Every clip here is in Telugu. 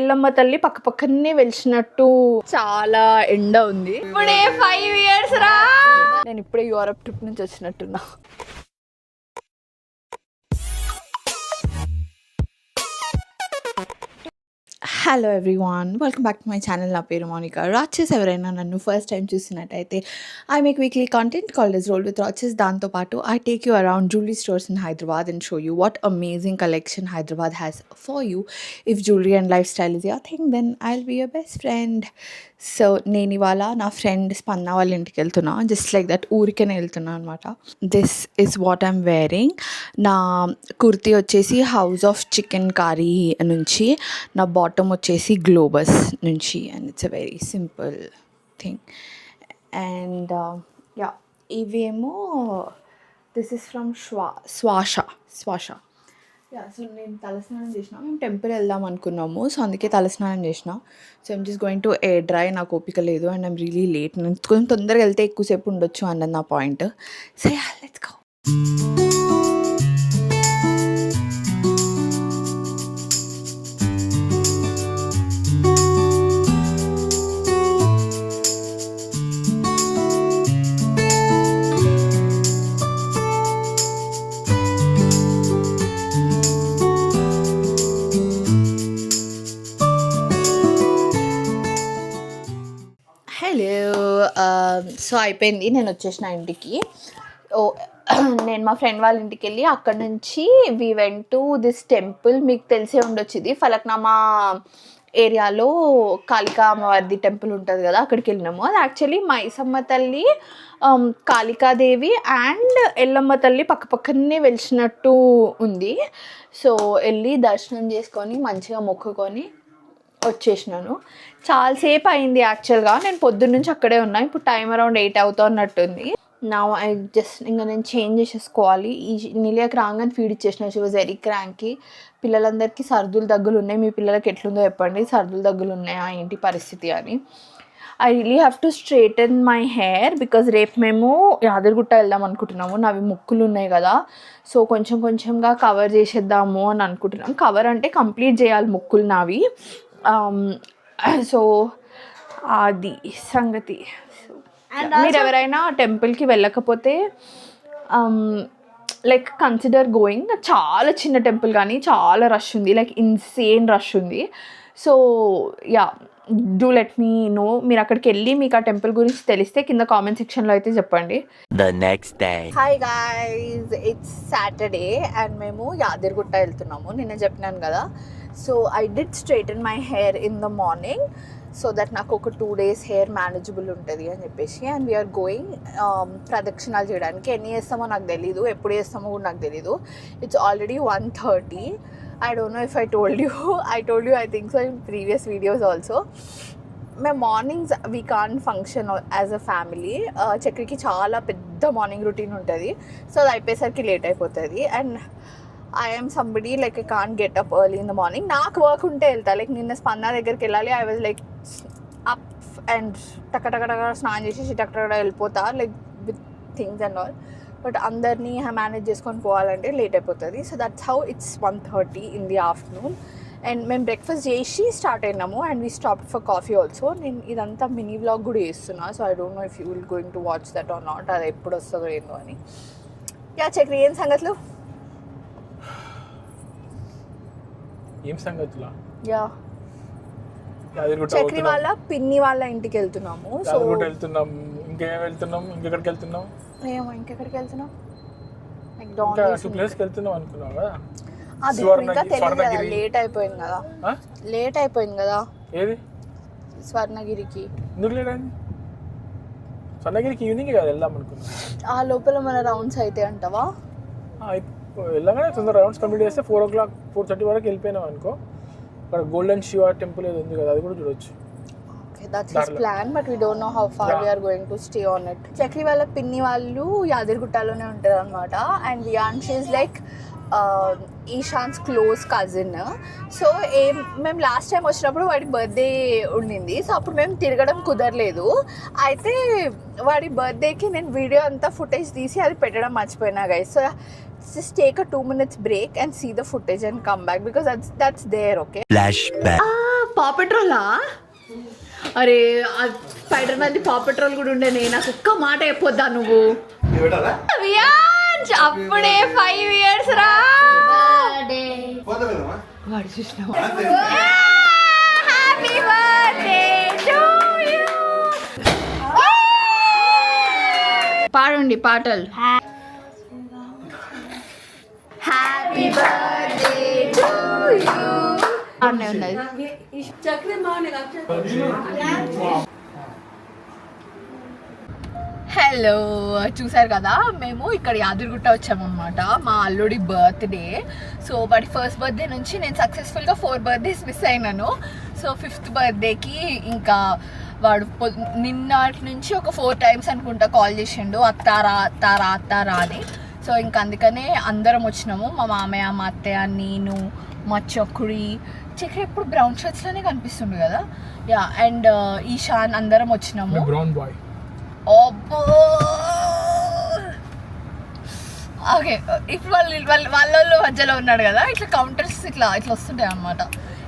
ఎల్లమ్మ తల్లి పక్క పక్కనే వెలిసినట్టు చాలా ఎండ ఉంది. ఇప్పుడే 5 years రా. నేను ఇప్పుడే యూరప్ ట్రిప్ నుంచి వచ్చినట్టున్నా. Hello everyone, welcome back to my channel. నా పేరు మోనికా. రాచెస్ ఎవరైనా నన్ను ఫస్ట్ టైం చూసినట్టయితే I make weekly content called as roll with riches. దాంతోపాటు I take you around jewellery stores in Hyderabad and show you what amazing collection Hyderabad has for you. If jewellery and lifestyle is your thing then I will be your best friend. So నేను ఇవాళ నా ఫ్రెండ్ స్పందన వాళ్ళ ఇంటికి వెళ్తున్నా. జస్ట్ లైక్ దట్, ఊరికనే వెళ్తున్నా అనమాట. This is what I'm wearing. నా కుర్తీ వచ్చేసి హౌస్ ఆఫ్ చికెన్ కర్రీ నుంచి, నా బాటమ్ వచ్చేసి గ్లోబస్ నుంచి. And it's a very simple thing. And yeah, ఇవేమో దిస్ ఇస్ ఫ్రమ్ శ్వాస. యా, సో నేను తలస్నానం చేసిన. మేము టెంపుల్ వెళ్దాం అనుకున్నాము, సో అందుకే తలస్నానం చేసిన. So I'm just going to air dry. నాకు ఓపిక లేదు అండ్ ఐమ్ రియలీ లేట్. నేను కొంచెం తొందరగా వెళ్తే ఎక్కువసేపు ఉండొచ్చు అన్నది నా point. So yeah, let's go. So అయిపోయింది, నేను వచ్చేసిన ఇంటికి. నేను మా ఫ్రెండ్ వాళ్ళ ఇంటికి వెళ్ళి అక్కడ నుంచి we went to this temple. మీకు తెలిసే ఉండొచ్చు, ఇది ఫలక్నామా ఏరియాలో కాళికా అమ్మవారిది టెంపుల్ ఉంటుంది కదా, అక్కడికి వెళ్ళినాము. అది యాక్చువల్లీ మైసమ్మ తల్లి, కాళికాదేవి అండ్ ఎల్లమ్మ తల్లి పక్క పక్కనే వెలిసినట్టు ఉంది. సో వెళ్ళి దర్శనం చేసుకొని మంచిగా మొక్కుకొని వచ్చేసినాను. చాలాసేపు అయింది యాక్చువల్గా. నేను పొద్దున్న నుంచి అక్కడే ఉన్నా. ఇప్పుడు టైం అరౌండ్ 8 అవుతున్నట్టుంది. నా ఐ జస్ట్ ఇంకా నేను చేంజ్ చేసేసుకోవాలి. ఈ నిలియాకి రాగానే ఫీడ్ ఇచ్చేసిన. She was very cranky. పిల్లలందరికీ సర్దులు దగ్గులు ఉన్నాయి. మీ పిల్లలకి ఎట్లుందో చెప్పండి, సర్దులు దగ్గులు ఉన్నాయా ఏంటి పరిస్థితి అని. I really have to straighten my hair because రేపు మేము యాదగిరిగుట్ట వెళ్దాం అనుకుంటున్నాము. నావి ముక్కులు ఉన్నాయి కదా, సో కొంచెం కొంచెంగా కవర్ చేసేద్దాము అని అనుకుంటున్నాం. కవర్ అంటే కంప్లీట్ చేయాలి ముక్కులు నావి. సో అది సంగతి. మీరు ఎవరైనా టెంపుల్కి వెళ్ళకపోతే లైక్ కన్సిడర్ గోయింగ్. చాలా చిన్న టెంపుల్ కానీ చాలా రష్ ఉంది, లైక్ ఇన్సేన్ రష్ ఉంది. So yeah, do let me know. మీరు అక్కడికి వెళ్ళి మీకు ఆ టెంపుల్ గురించి తెలిస్తే కింద కామెంట్ సెక్షన్లో అయితే చెప్పండి. Hi guys, it's Saturday and మేము యాదగిరిగుట్ట వెళ్తున్నాము. నిన్న చెప్పినాను కదా. So I did straighten my hair in the morning so that నాకు ఒక 2 days హెయిర్ మేనేజబుల్ ఉంటుంది అని చెప్పేసి. అండ్ వీఆర్ గోయింగ్ ప్రదక్షిణాలు చేయడానికి. ఎన్ని చేస్తామో నాకు తెలీదు, ఎప్పుడు చేస్తామో కూడా నాకు తెలీదు. It's already 1:30. I don't know if I told you. I think so in previous videos also. మేము mornings we can function as a family. చక్రికి చాలా పెద్ద మార్నింగ్ రొటీన్ ఉంటుంది. సో అది అయిపోయేసరికి లేట్ అయిపోతుంది. And I'm somebody like I can't get up early in the morning. నాకు వర్క్ ఉంటే వెళ్తా. లైక్ నిన్న స్పందన దగ్గరికి వెళ్ళాలి. I was like up and టక్క స్నానం చేసి టక్క వెళ్ళిపోతా, like with things and all. But అందరినీ మేనేజ్ చేసుకొని పోవాలంటే లేట్ అయిపోతుంది. So that's how it's 1:30 in the afternoon. And మేము బ్రేక్ఫాస్ట్ చేసి స్టార్ట్ అయినాము. And we stop for coffee also. నేను ఇదంతా మినీ వ్లాగ్ కూడా చేస్తున్నా. So I don't know if you will going to watch that or not. అది ఎప్పుడు వస్తుందో ఏందో అని. యా చక్రి, ఏం సంగతులు? యా, చక్రి వాళ్ళ పిన్ని వాళ్ళ ఇంటికి వెళ్తున్నాము. సో ఇంకెక్కడికి వెళ్తున్నాం? ఏమో ఇంకెక్కడికి వెళ్తున్నాం, అది ఇంకా తెలియదు కదా. లేట్ అయిపోయింది కదా. ఏది స్వర్ణగిరికి? ఎందుకు లేట్ అయింది? స్వర్ణగిరికి ఈవినింగ్ కదా వెళ్దాం అనుకున్నా. ఆ లోపల మన రౌండ్స్ అయితే అంటావా? వెళ్ళగానే తొందర రౌండ్స్ కంప్లీట్ చేస్తే 4 o'clock 4:30 వరకు వెళ్ళిపోయినాం అనుకో. అక్కడ గోల్డెన్ శివ టెంపుల్ ఏదో ఉంది కదా, అది కూడా చూడొచ్చు. That's his plan, but we don't know how far we are going to stay on it. Chakri వాళ్ళ పిన్ని వాళ్ళు యాదగిరిగుట్టలోనే ఉంటారు అనమాట. And Viyanshi is like Eshaan's close cousin. So మేము లాస్ట్ టైం వచ్చినప్పుడు వాడి బర్త్డే ఉండింది. సో అప్పుడు మేము తిరగడం కుదరలేదు. అయితే వాడి బర్త్డేకి నేను వీడియో అంతా ఫుటేజ్ తీసి అది పెట్టడం మర్చిపోయినా guys. So just take a 2 minutes break and see the footage and come back because that's there. Okay, flashback. పా పెట్రోలా? అరే స్పైడర్ మ్యాన్ది పా పెట్రోల్ కూడా ఉండేనే. నాకు ఒక్క మాట చెప్పొద్దా నువ్వు? అప్పుడే 5 years రా. వాడు చూసినావా? Happy birthday to you. పాడండి పాటలు. హ్యాపీ బర్త్డే టు యు అనే ఉన్నది. హలో, చూసారు కదా మేము ఇక్కడ యాదగిరిగుట్ట వచ్చామన్నమాట. మా అల్లుడి బర్త్డే. సో వాడి ఫస్ట్ బర్త్డే నుంచి నేను సక్సెస్ఫుల్గా 4 birthdays మిస్ అయినాను. సో 5th birthday-కి ఇంకా వాడు నిన్నటి నుంచి ఒక 4 times అనుకుంటా కాల్ చేసిండు, అత్తారా అత్తారా అత్తారా అని. సో ఇంకా అందుకనే అందరం వచ్చినాము. మా మామయ్య, మా అత్తయ్య, నేను, మా చక్రి ఎప్పుడు బ్రౌన్ షర్ట్స్లోనే కనిపిస్తుండు కదా. యా, అండ్ ఈశాన్ అందరం వచ్చినాము. Brown bye. ఓకే, ఇప్పుడు వాళ్ళ మధ్యలో ఉన్నాడు కదా, ఇట్లా కౌంటర్స్ ఇట్లా వస్తుంటాయి అనమాట.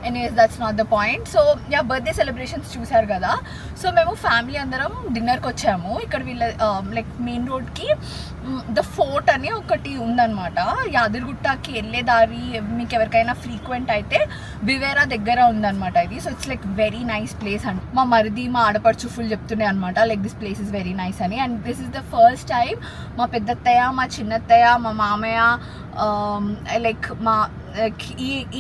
Anyways that's not the point. So yeah, birthday celebrations చూసారు కదా. సో మేము ఫ్యామిలీ అందరం డిన్నర్కి వచ్చాము. ఇక్కడ వీళ్ళ లైక్ మెయిన్ రోడ్కి ద ఫోర్ట్ అని ఒకటి ఉందన్నమాట. యాదగిరిగుట్టకి వెళ్ళే దారి మీకు ఎవరికైనా ఫ్రీక్వెంట్ అయితే వివేరా దగ్గర ఉందన్నమాట ఇది. So it's like very nice place and మా మరిది, మా ఆడపడుచు ఫుల్ చెప్తుండే అనమాట like this place is very nice అని. And this is the first time మా పెద్దత్తయ్య, మా చిన్నత్తయ్య, మా మామయ్య, లైక్ మా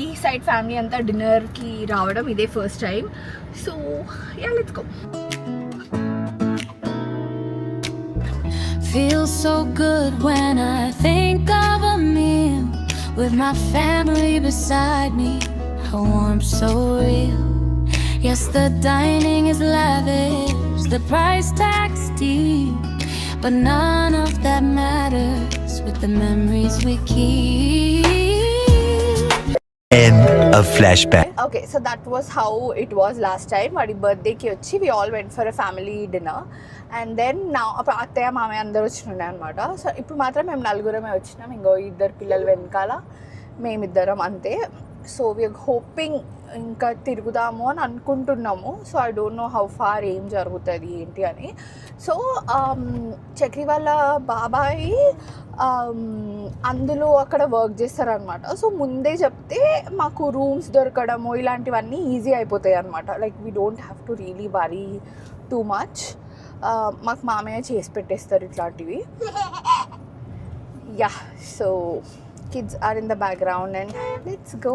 ఈ సైడ్ ఫ్యామిలీ అంతా డిన్నర్కి రావడం ఇదే first time. So yeah, let's go. Feels so good when I think of a meal with my family beside me. A warmth so real. Yes, the dining is lavish, the price tag's steep, but none of that matters with the memories we keep. End of flashback. Okay, so that was how it was last time. వాడి బర్త్డేకి వచ్చి we all went for a family dinner. And then నా అప్పుడు అత్తయ్య మామయ్య అందరూ వచ్చినాయి అనమాట. సో ఇప్పుడు మాత్రం మేము 4 వచ్చినాం. ఇంకో 2 పిల్లలు వెనకాల, మేమిద్దరం అంతే. సో వీఆర్ హోపింగ్ ఇంకా తిరుగుదాము అని అనుకుంటున్నాము. So I don't know how far ఏం జరుగుతుంది ఏంటి అని. సో చక్రి వాళ్ళ బాబాయి అందులో అక్కడ వర్క్ చేస్తారనమాట. సో ముందే చెప్తే మాకు రూమ్స్ దొరకడము ఇలాంటివన్నీ ఈజీ అయిపోతాయి అనమాట. Like we don't have to really worry too much. మాకు మామయ్య చేసి పెట్టేస్తారు ఇట్లాంటివి. Yeah, so kids are in the background and let's go.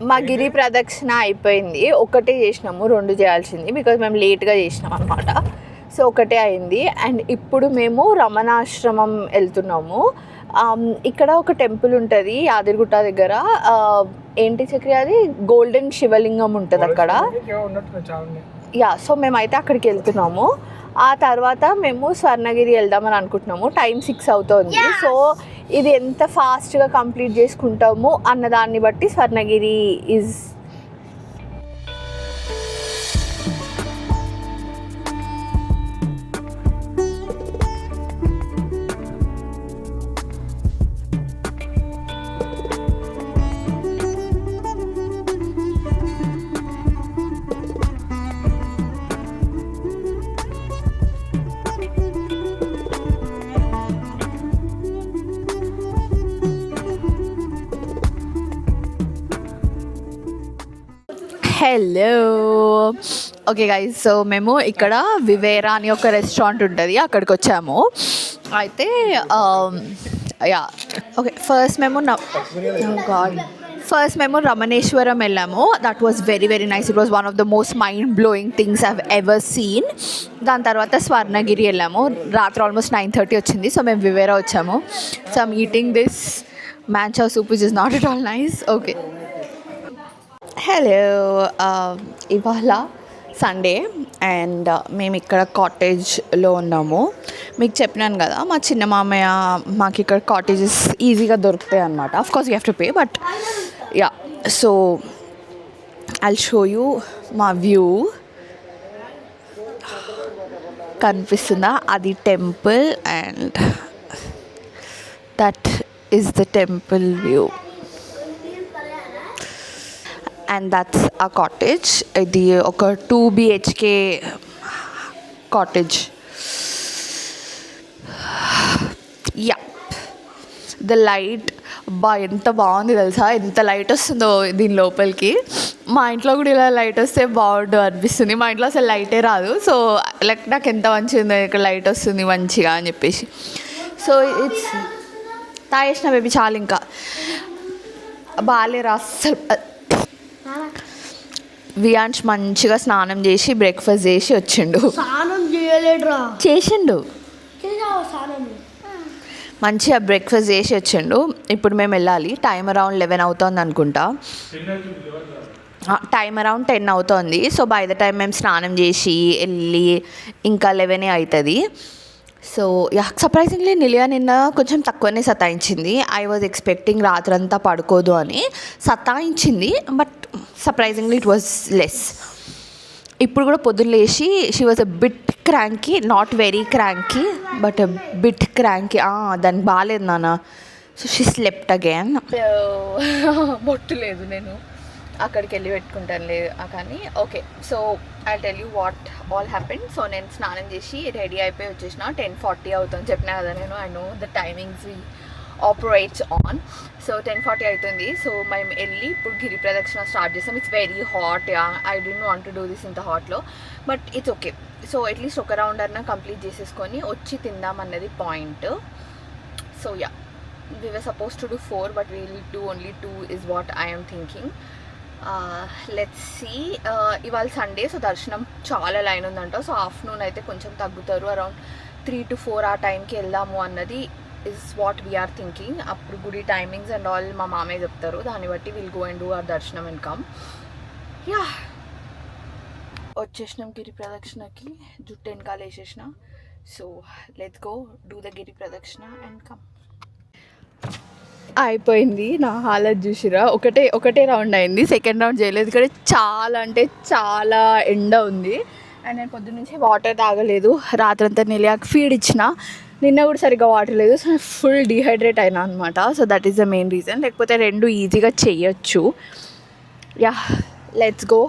మా గిరి ప్రదక్షిణ అయిపోయింది. ఒకటే చేసినాము, 2 చేయాల్సింది బికాజ్ మేము లేట్గా చేసినాం అనమాట. సో ఒకటే అయింది. అండ్ ఇప్పుడు మేము రమణాశ్రమం వెళ్తున్నాము. ఇక్కడ ఒక టెంపుల్ ఉంటుంది యాదగిరిగుట్ట దగ్గర. ఏంటి చక్రి అది? గోల్డెన్ శివలింగం ఉంటుంది అక్కడ. యా, సో మేమైతే అక్కడికి వెళ్తున్నాము. ఆ తర్వాత మేము స్వర్ణగిరి వెళ్దామని అనుకుంటున్నాము. టైం 6 అవుతుంది. సో ఇది ఎంత ఫాస్ట్గా కంప్లీట్ చేసుకుంటాము అన్నదాన్ని బట్టి Swarnagiri is. Hello, okay guys, so మేము ఇక్కడ వివేరా అని ఒక రెస్టారెంట్ ఉంటుంది, అక్కడికి వచ్చాము. అయితే యా, ఓకే, ఫస్ట్ మేము రమణేశ్వరం వెళ్ళాము. That was very very nice. It was one of the most mind blowing things I've ever seen. దాని తర్వాత స్వర్ణగిరి వెళ్ళాము. రాత్రి ఆల్మోస్ట్ 9:30 వచ్చింది. సో మేము వివేరా వచ్చాము. So I'm eating this Manchow soup which is not at all nice. Okay, hello, ఇవాళ సండే అండ్ మేము ఇక్కడ కాటేజ్లో ఉన్నాము. మీకు చెప్పినాను కదా, మా చిన్న మామయ్య మాకు ఇక్కడ కాటేజెస్ ఈజీగా దొరుకుతాయి అన్నమాట. Of course you have to pay, but yeah. So I'll show you my view. కనిపిస్తుందా, అది temple and that is the temple view and that's ఆ కాటేజ్. ఇది ఒక 2 BHK cottage. Yeah, the light ఎంత బాగుంది తెలుసా, ఎంత లైట్ వస్తుందో దీని లోపలికి. మా ఇంట్లో కూడా ఇలా లైట్ వస్తే బాగుండు అనిపిస్తుంది. మా ఇంట్లో అసలు లైటే రాదు. సో లైక్ నాకు ఎంత మంచిగా ఉందో ఇక్కడ లైట్ వస్తుంది మంచిగా అని చెప్పేసి. సో ఇట్స్ తాగేసిన బేబీ చాలు, ఇంకా బాగాలేరా అస్సలు. వియాన్స్ మంచిగా స్నానం చేసి బ్రేక్ఫాస్ట్ చేసి వచ్చిండు. చేసిండు మంచిగా బ్రేక్ఫాస్ట్ చేసి వచ్చిండు. ఇప్పుడు మేము వెళ్ళాలి. టైం అరౌండ్ 11 అవుతుంది అనుకుంటా. టైం అరౌండ్ 10 అవుతుంది. సో బై ద టైం మేము స్నానం చేసి వెళ్ళి ఇంకా 11 అవుతుంది. సో యా, సర్ప్రైజింగ్లీ నిలియా నిన్న కొంచెం తక్కువనే సతాయించింది. ఐ వాజ్ ఎక్స్పెక్టింగ్ రాత్రంతా పడుకోదు అని. సతాయించింది, but surprisingly it was less. ఇప్పుడు కూడా పొద్దున్న లేచి she was a bit cranky, not very cranky but a bit cranky. దానికి బాగాలేదు నాన్న. So she slept again. బొట్టు లేదు, నేను అక్కడికి వెళ్ళి పెట్టుకుంటాను లేదు కానీ. Okay, so I tell you what all happened. So నేను స్నానం చేసి రెడీ అయిపోయి వచ్చేసిన. 10:40 అవుతుంది చెప్పినా కదా నేను. I know the timings we operates on. So 10:40 అవుతుంది. సో మేము వెళ్ళి ఇప్పుడు గిరి ప్రదక్షిణ స్టార్ట్ చేస్తాం. It's very hot. I don't want to do this ఇంత హాట్లో, but it's okay. So at least ఒక రౌండ్ అన్నా కంప్లీట్ చేసేసుకొని వచ్చి తిందాం అన్నది point. So yeah, we were supposed to do 4 but we'll do only 2 is what I am thinking. Let's see. ఇవాళ సండే, సో దర్శనం చాలా లైన్ ఉందంట. సో ఆఫ్టర్నూన్ అయితే కొంచెం తగ్గుతారు. అరౌండ్ 3 to 4 ఆ టైంకి వెళ్దాము అన్నది ఇస్ వాట్ వీఆర్ థింకింగ్. అప్పుడు గుడి టైమింగ్స్ అండ్ ఆల్ మా మామయ్య చెప్తారు. దాన్ని బట్టి will go and do our darshanam and come. Yeah, వచ్చేసినాం గిరి ప్రదక్షిణకి. జుట్టు వెనకాల వేసేసిన. So let's go do the giri pradakshina and come. అయిపోయింది. నా హాలత్ చూసిరా, ఒకటే రౌండ్ అయింది. సెకండ్ రౌండ్ చేయలేదు. ఇక్కడ చాలా అంటే చాలా ఎండ ఉంది. అండ్ నేను పొద్దున్న నుంచి వాటర్ తాగలేదు. రాత్రంతా నిలియాకి ఫీడ్ ఇచ్చిన. నిన్న కూడా సరిగ్గా వాటర్ లేదు. సో ఫుల్ డీహైడ్రేట్ అయినా అనమాట. So that is the main reason. లేకపోతే 2 ఈజీగా చెయ్యొచ్చు. Yeah, let's go.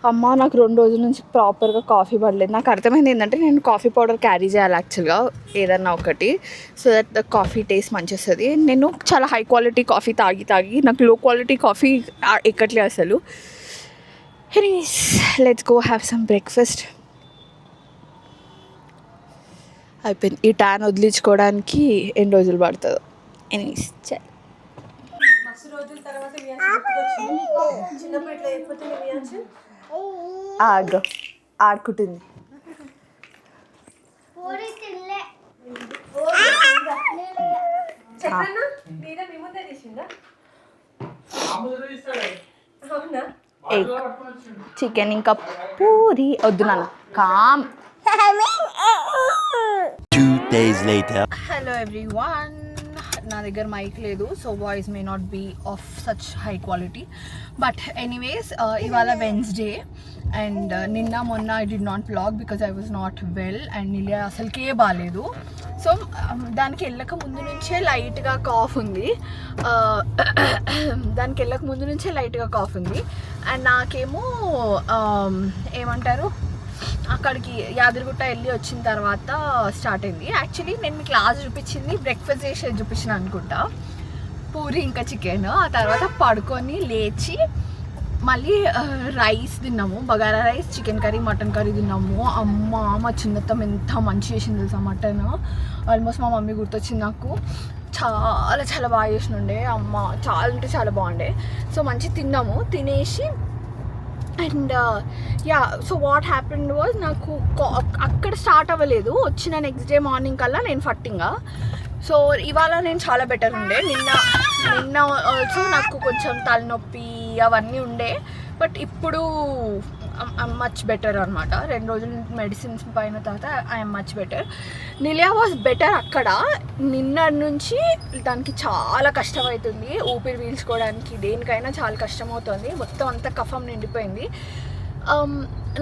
అమ్మ, నాకు 2 రోజుల నుంచి ప్రాపర్గా కాఫీ పడలేదు. నాకు అర్థమైంది ఏంటంటే నేను కాఫీ పౌడర్ క్యారీ చేయాలి యాక్చువల్గా, ఏదన్నా ఒకటి, so that the coffee taste మంచి వస్తుంది. నేను చాలా హై క్వాలిటీ కాఫీ తాగి నాకు లో క్వాలిటీ కాఫీ ఎక్కట్లే అసలు. Anyways, let's go have some breakfast. అయిపోయింది. ఈ ట్యాన్ వదిలించుకోవడానికి ఎన్ని రోజులు పడుతుందో. ఎనీవేస్, ఆడుకుంటుంది. చికెన్ ఇంకా పూరి వద్దు నాన్న, కామ్. హలో ఎవ్రీవన్, నా దగ్గర మైక్ లేదు, so voice may not be of such high quality. But anyways, ఇవాళ వెన్స్డే అండ్ నిన్న మొన్న I did not vlog because I was not well and Niliya అసలుకే బాగాలేదు. సో దానికి వెళ్ళక ముందు నుంచే లైట్గా కాఫ్ ఉంది. అండ్ నాకేమో ఏమంటారు, అక్కడికి యాదగిరిగుట్ట వెళ్ళి వచ్చిన తర్వాత స్టార్ట్ అయింది. యాక్చువల్లీ నేను మీకు లాస్ట్ చూపించింది బ్రేక్ఫాస్ట్ చేసి చూపించిన అనుకుంటా, పూరి ఇంకా చికెన్. ఆ తర్వాత పడుకొని లేచి మళ్ళీ రైస్ తిన్నాము, bagara rice, chicken curry, mutton curry తిన్నాము. అమ్మ, మా చిన్నత్తం ఎంత మంచి చేసింది తెలుసా మటన్. ఆల్మోస్ట్ మా మమ్మీ గుర్తొచ్చింది నాకు. చాలా చాలా బాగా చేసినుండే అమ్మ, చాలా అంటే చాలా బాగుండే. సో మంచి తిన్నాము. తినేసి and yeah, so what happened was, నాకు అక్కడ స్టార్ట్ అవ్వలేదు. వచ్చిన నెక్స్ట్ డే మార్నింగ్ కల్లా నేను ఫట్టింగా. సో ఇవాళ నేను చాలా బెటర్ ఉండే. నిన్న ఆల్సో నాకు కొంచెం తలనొప్పి అవన్నీ ఉండే. బట్ ఇప్పుడు ఐఎమ్ మచ్ బెటర్ అనమాట. 2 రోజులు మెడిసిన్స్ పైన తర్వాత I'm much better. Niliya was better. అక్కడ నిన్న నుంచి దానికి చాలా కష్టమవుతుంది, ఊపిరి పీల్చుకోవడానికి దేనికైనా చాలా కష్టమవుతుంది. మొత్తం అంతా కఫం నిండిపోయింది.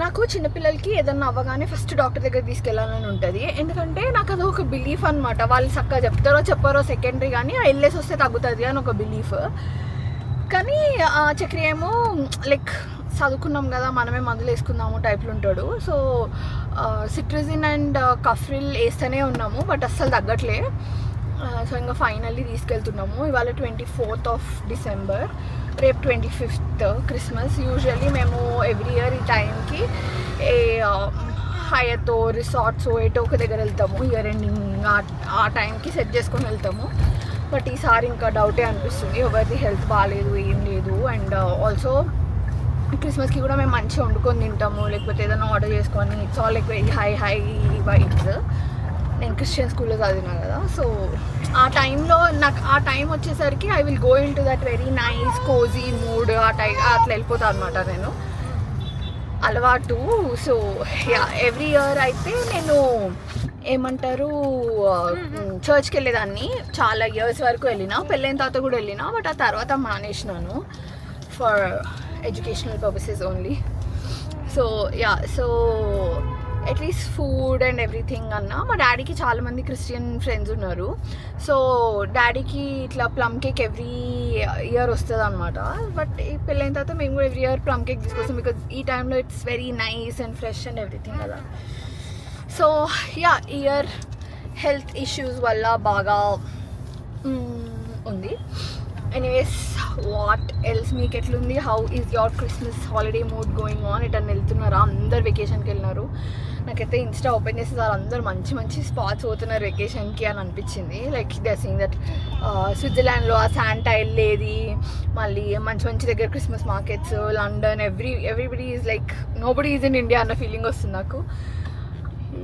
నాకు చిన్నపిల్లలకి ఏదన్నా అవ్వగానే ఫస్ట్ డాక్టర్ దగ్గర తీసుకెళ్ళాలని ఉంటుంది. ఎందుకంటే నాకు అది ఒక బిలీఫ్ అనమాట. వాళ్ళు చక్కగా చెప్తారో చెప్పారో సెకండరీ, కానీ వెళ్ళేసి వస్తే తగ్గుతుంది అని ఒక బిలీఫ్. కానీ చక్రి ఏమో లైక్ చదువుకున్నాం కదా మనమే మందులు వేసుకుందాము టైప్లో ఉంటాడు. సో సిట్రజిన్ అండ్ కఫ్రిల్ వేస్తూనే ఉన్నాము, బట్ అస్సలు తగ్గట్లే. సో ఇంకా ఫైనల్లీ తీసుకెళ్తున్నాము. ఇవాళ 24th of December, రేపు 25th క్రిస్మస్. యూజువల్లీ మేము ఎవ్రీ ఇయర్ ఈ టైంకి హయతో రిసార్ట్స్ ఎటో ఒక దగ్గర వెళ్తాము. ఇయర్ ఎండింగ్ ఆ టైంకి సెట్ చేసుకొని వెళ్తాము. బట్ ఈసారి ఇంకా డౌటే అనిపిస్తుంది, ఎవరిది హెల్త్ బాగాలేదు ఏం లేదు. అండ్ ఆల్సో క్రిస్మస్కి కూడా మేము మంచిగా వండుకొని తింటాము, లేకపోతే ఏదైనా ఆర్డర్ చేసుకొని. It's all like very high vibes. నేను క్రిస్టియన్ స్కూల్లో చదివినా కదా, సో ఆ టైంలో నాకు ఆ టైం వచ్చేసరికి I will go in to that very nice cosy mood. అట్లా వెళ్ళిపోతాను అనమాట నేను, అలవాటు. సో యా, ఎవ్రీ ఇయర్ అయితే నేను ఏమంటారు చర్చ్కి వెళ్ళేదాన్ని. చాలా ఇయర్స్ వరకు వెళ్ళినా, పెళ్ళైన తర్వాత కూడా వెళ్ళినా, బట్ ఆ తర్వాత మానేసినాను for educational purposes only. So yeah, so at least food and everything అన్నా. మా డాడీకి చాలామంది క్రిస్టియన్ ఫ్రెండ్స్ ఉన్నారు. సో డాడీకి ఇట్లా ప్లమ్ కేక్ ఎవ్రీ ఇయర్ వస్తుంది అనమాట. బట్ ఈ పెళ్ళైన తర్వాత మేము కూడా ఎవ్రీ ఇయర్ ప్లమ్ కేక్ తీసుకొస్తాం, బికాజ్ ఈ టైంలో it's very nice and fresh and everything కదా. So yeah, ear health issues వల్ల బాగా ఉంది. ఎనీవేస్, వాట్ ఎల్స్ మీకు ఎట్లుంది? How is your Christmas holiday mood going on? ఎటన్నా వెళ్తున్నారా? అందరు వెకేషన్కి వెళ్ళినారు. నాకైతే ఇన్స్టా ఓపెన్ చేస్తే అందరూ మంచి మంచి స్పాట్స్ పోతున్నారు వెకేషన్కి అని అనిపించింది. లైక్ దే సీయింగ్ దట్ స్విట్జర్లాండ్లో ఆ శాంటా వెళ్ళేది, మళ్ళీ మంచి మంచి దగ్గర Christmas markets, London, everybody is like nobody is in India అన్న ఫీలింగ్ వస్తుంది నాకు.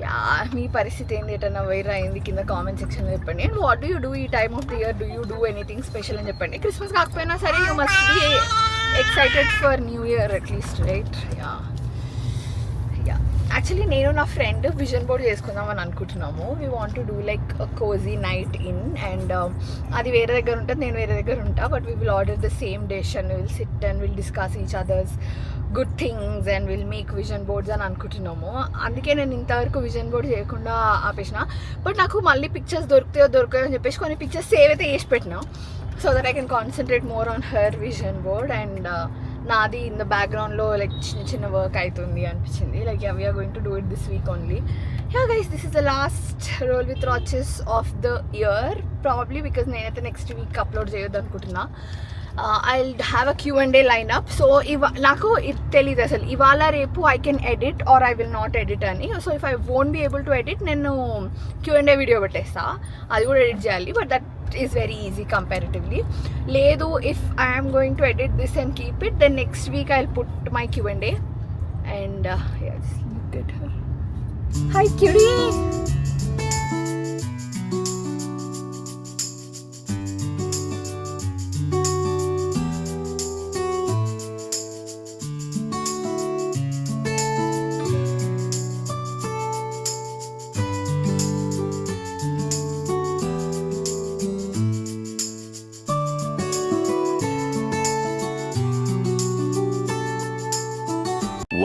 యా, మీ పరిస్థితి ఏంది? ఎటన్నా వైర్ అయింది కింద కామెంట్ సెక్షన్లో చెప్పండి. And what do you do ఈ time of the year? Do you do anything special అని చెప్పండి. క్రిస్మస్ కాకపోయినా సరే you must be excited for new year at least, right? Yeah yeah, actually నేను నా ఫ్రెండ్ విజన్ బోర్డ్ చేసుకుందామని అనుకుంటున్నాము. We want to do like cozy night in. And అది వేరే దగ్గర ఉంటుంది, నేను వేరే దగ్గర ఉంటా. But we will order the same dish and will SIT and will discuss each others good things and will make vision boards అని అనుకుంటున్నాము. అందుకే నేను ఇంతవరకు విజన్ బోర్డ్ చేయకుండా ఆపేసిన. బట్ నాకు మళ్ళీ పిక్చర్స్ దొరుకుతాయో అని చెప్పేసి కొన్ని పిక్చర్స్ సేవ్ అయితే చేసి పెట్టినా, so that I can concentrate more on her vision board. And నాది ఇన్ ద బ్యాక్గ్రౌండ్లో లైక్ చిన్న చిన్న వర్క్ అవుతుంది అనిపించింది. Like we're going to do it this week only. Yeah guys, this is the last roll with రాచెస్ of the year probably, because నేనైతే నెక్స్ట్ వీక్ అప్లోడ్ చేయొద్దు అనుకుంటున్నా. I'll have a Q&A lineup. So నాకు ఇది తెలియదు అసలు ఇవాళ రేపు I can edit or I will not edit అని. So if I won't be able to edit, నేను Q&A వీడియో పెట్టేస్తా, అది కూడా ఎడిట్ చేయాలి. But that is very easy comparatively. లేదు, if I am going to edit this and keep it, then next week I'll put my Q&A. And yeah, just look at her. Hi cutie.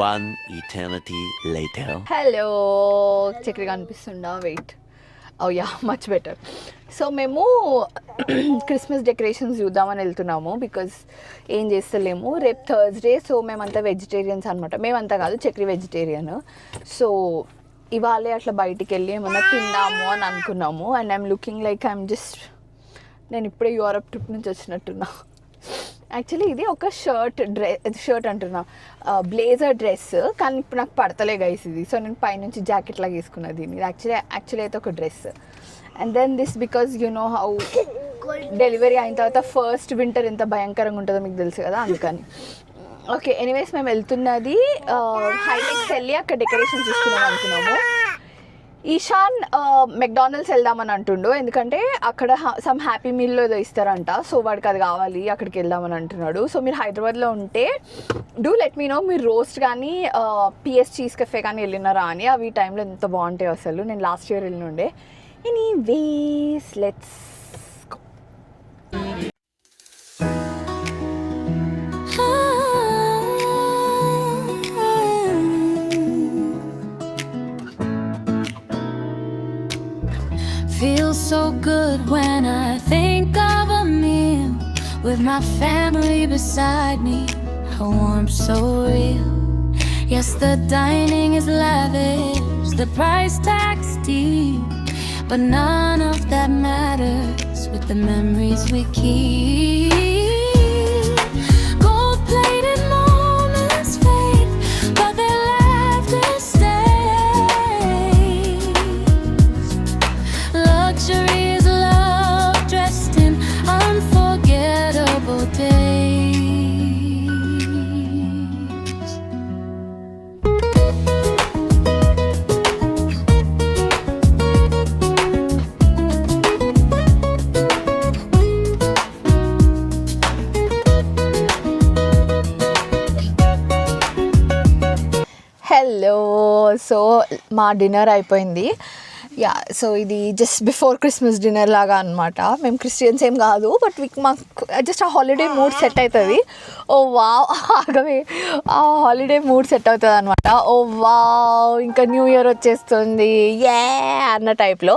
One eternity later. Hello, చక్రిగా అనిపిస్తుందా? Wait, oh yeah, much better. So మేము క్రిస్మస్ డెకరేషన్స్ చూద్దామని వెళ్తున్నాము, బికాజ్ ఏం చేస్తలేము. రేపు థర్స్డే, సో మేమంతా వెజిటేరియన్స్ అనమాట. మేమంతా కాదు, చక్రి వెజిటేరియన్. సో ఇవాళే అట్లా బయటికి వెళ్ళి ఏమన్నా తిందాము అని అనుకున్నాము. అండ్ ఐఎమ్ లుకింగ్ లైక్ నేను ఇప్పుడే యూరప్ ట్రిప్ నుంచి వచ్చినట్టున్నా. యాక్చువల్లీ ఇది ఒక షర్ట్ అంటున్నా, బ్లేజర్ డ్రెస్, కానీ ఇప్పుడు నాకు పడతలే గైస్ ఇది. సో నేను పైనుంచి జాకెట్ లాగా వేసుకున్నా దీన్ని. ఇది యాక్చువల్లీ అయితే ఒక dress. And then this because you know how delivery అయిన తర్వాత ఫస్ట్ వింటర్ ఎంత భయంకరంగా ఉంటుందో మీకు తెలుసు కదా, అందుకని. ఓకే, ఎనీవేస్ మేము వెళ్తున్నది హైటెక్స్ వెళ్ళి అక్కడ డెకరేషన్ చూసుకుందాం అనుకున్నాము. ఈశాన్ మెక్డానల్డ్స్ వెళ్దామని అంటుండు, ఎందుకంటే అక్కడ సమ్ హ్యాపీ మీల్లో ఏదో ఇస్తారంట. సో వాడికి అది కావాలి, అక్కడికి వెళ్దామని అంటున్నాడు. సో మీరు హైదరాబాద్లో ఉంటే డూ లెట్ మీ నో, మీరు రోస్ట్ కానీ పిఎస్ చీజ్ కెఫే కానీ వెళ్ళినారా అని. అవి టైంలో ఎంత బాగుంటాయి అసలు. నేను లాస్ట్ ఇయర్ వెళ్ళినుండే. Anyways let's go. Feels so good when I think of a meal with my family beside me. A warmth so real. Yes, the dining is lavish, the price tag's steep, but none of that matters with the memories we keep. Gold-plated moments fade, but their laughter stays. Luxury is love dressed in unforgettable days. Hello, so మా డిన్నర్ అయిపోయింది. యా, సో ఇది జస్ట్ బిఫోర్ క్రిస్మస్ డిన్నర్ లాగా అనమాట. మేము క్రిస్టియన్స్ ఏం కాదు, బట్ మాకు జస్ట్ ఆ హాలిడే మూడ్ సెట్ అవుతుంది. ఓ వావ్, ఆగవే, ఆ హాలిడే మూడ్ సెట్ అవుతుంది అనమాట. ఓ వావ్, ఇంకా న్యూ ఇయర్ వచ్చేస్తుంది యే అన్న టైప్లో.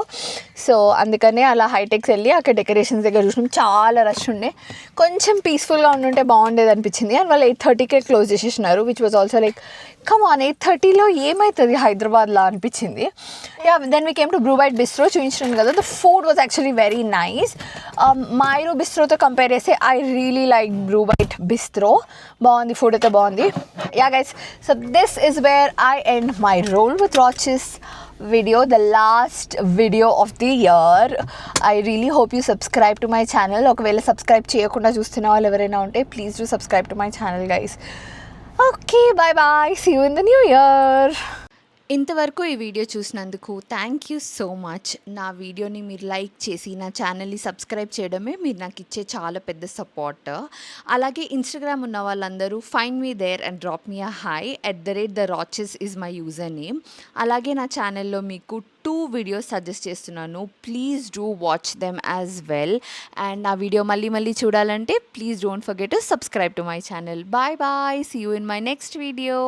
సో అందుకనే అలా హైటెక్స్ వెళ్ళి అక్కడ డెకరేషన్స్ దగ్గర చూసినాం. చాలా రష్ ఉండే, కొంచెం పీస్ఫుల్గా ఉండుంటే బాగుండేది అనిపించింది. అండ్ వాళ్ళు 8:30కే క్లోజ్ చేసేసినారు, which was also like come on 8:30లో ఏమవుతుంది హైదరాబాద్లో అనిపించింది. Yeah, then we came to Brew Bite Bistro. చూపించినాను కదా, the food was actually very nice. మైరో బిస్ట్రోతో కంపేర్ చేస్తే I really like Brew Bite Bistro. బాగుంది, ఫుడ్ అయితే బాగుంది. Yeah guys, so this is where I end my roll with రాచెస్ video, the last video of the year. I really hope you subscribe to my channel. ఒకవేళ సబ్స్క్రైబ్ చేయకుండా చూస్తున్న వాళ్ళు ఎవరైనా ఉంటే please do subscribe to my channel guys. Okay, bye bye, see you in the new year. ఇంతవరకు ఈ వీడియో చూసినందుకు థ్యాంక్ యూ సో మచ్. నా వీడియోని మీరు లైక్ చేసి నా ఛానల్ని సబ్స్క్రైబ్ చేయడమే మీరు నాకు ఇచ్చే చాలా పెద్ద సపోర్ట్. అలాగే ఇన్స్టాగ్రామ్ ఉన్న వాళ్ళందరూ find me there and drop me a hi @the Roches is my username. అలాగే నా ఛానల్లో మీకు 2 వీడియోస్ సజెస్ట్ చేస్తున్నాను. Please do watch them as well. And నా వీడియో మళ్ళీ చూడాలంటే please don't forget to subscribe to my channel. Bye bye, see you in my next video.